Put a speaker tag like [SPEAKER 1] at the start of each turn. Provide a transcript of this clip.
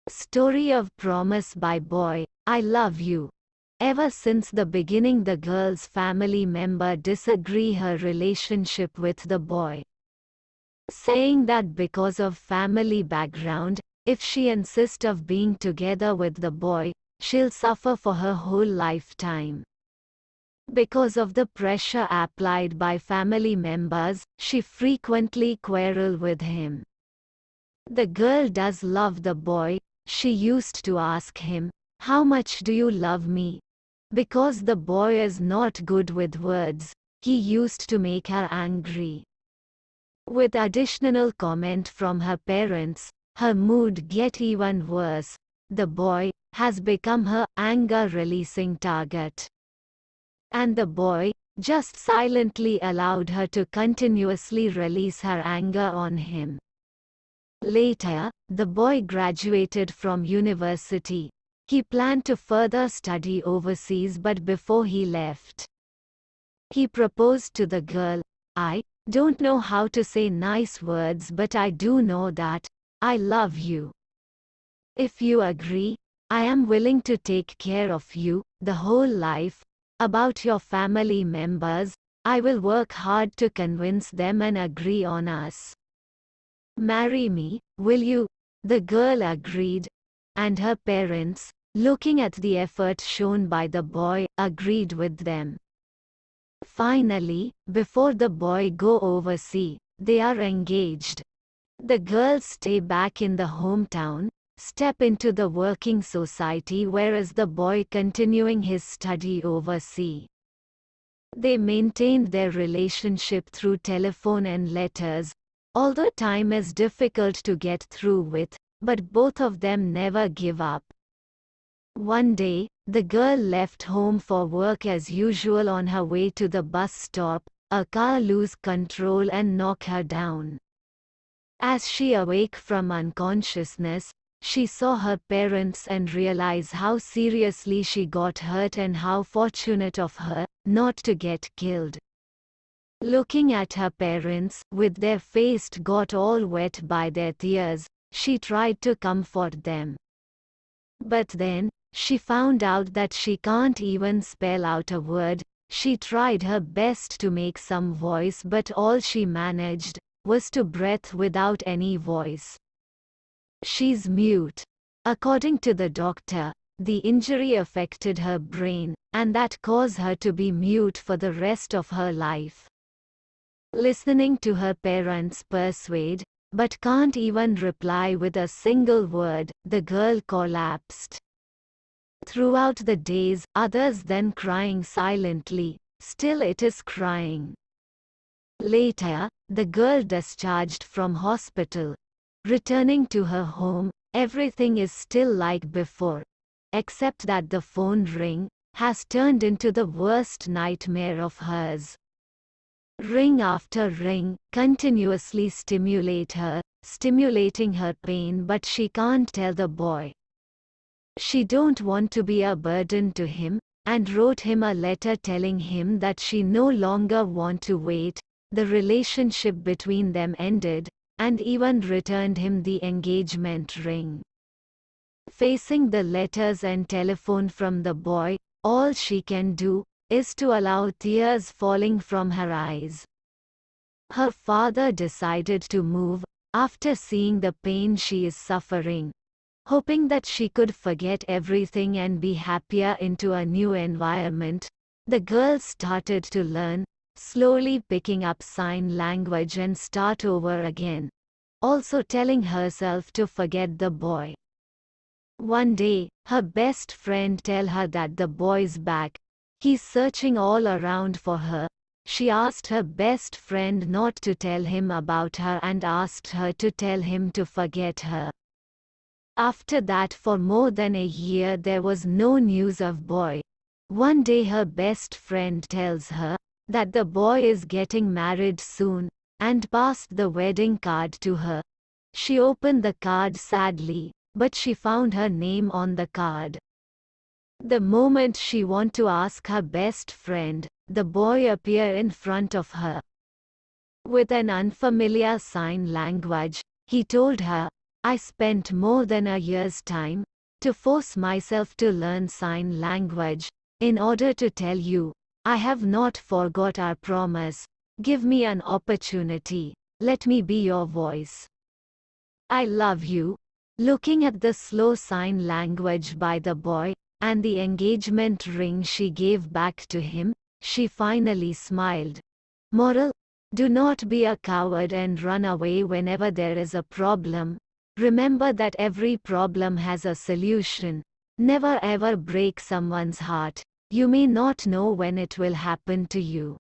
[SPEAKER 1] Story of Promise by Boy, I Love You. Ever since the beginning the girl's family member disagree her relationship with the boy, saying that because of family background, if she insists of being together with the boy, she'll suffer for her whole lifetime. Because of the pressure applied by family members, she frequently quarrel with him. The girl does love the boy. She used to ask him, "How much do you love me?" Because the boy is not good with words, he used to make her angry. With additional comment from her parents, her mood get even worse. The boy has become her anger-releasing target. And the boy just silently allowed her to continuously release her anger on him. Later, the boy graduated from university. He planned to further study overseas, but before he left, he proposed to the girl. "I don't know how to say nice words, but I do know that I love you. If you agree, I am willing to take care of you the whole life. About your family members, I will work hard to convince them and agree on us. Marry me, will you?" The girl agreed, and her parents, looking at the effort shown by the boy, agreed with them. Finally, before the boy go overseas, they are engaged. The girls stay back in the hometown, step into the working society, whereas the boy continuing his study overseas. They maintained their relationship through telephone and letters, although time is difficult to get through with, but both of them never give up. One day, the girl left home for work as usual. On her way to the bus stop, a car lose control and knock her down. As she awake from unconsciousness, she saw her parents and realized how seriously she got hurt and how fortunate of her not to get killed. Looking at her parents, with their face got all wet by their tears, she tried to comfort them. But then, she found out that she can't even spell out a word. She tried her best to make some voice, but all she managed was to breathe without any voice. She's mute. According to the doctor, the injury affected her brain, and that caused her to be mute for the rest of her life. Listening to her parents persuade, but can't even reply with a single word, the girl collapsed. Throughout the days, others then crying silently, still it is crying. Later, the girl discharged from hospital. Returning to her home, everything is still like before, except that the phone ring has turned into the worst nightmare of hers. Ring after ring, continuously stimulating her pain, but she can't tell the boy. She don't want to be a burden to him, and wrote him a letter telling him that she no longer want to wait. The relationship between them ended, and even returned him the engagement ring. Facing the letters and telephone from the boy, all she can do is to allow tears falling from her eyes. Her father decided to move after seeing the pain she is suffering, hoping that she could forget everything and be happier into a new environment. The girl started to learn, slowly picking up sign language and start over again, also telling herself to forget the boy. One day, her best friend tell her that the boy's back. He's searching all around for her. She asked her best friend not to tell him about her and asked her to tell him to forget her. After that, for more than a year there was no news of boy. One day her best friend tells her that the boy is getting married soon, and passed the wedding card to her. She opened the card sadly, but she found her name on the card. The moment she want to ask her best friend, the boy appear in front of her. With an unfamiliar sign language, he told her, I spent more than a year's time to force myself to learn sign language in order to tell you, I have not forgot our promise. Give me an opportunity. Let me be your voice. I love you. Looking at the slow sign language by the boy, and the engagement ring she gave back to him, she finally smiled. Moral: do not be a coward and run away whenever there is a problem. Remember that every problem has a solution. Never ever break someone's heart. You may not know when it will happen to you.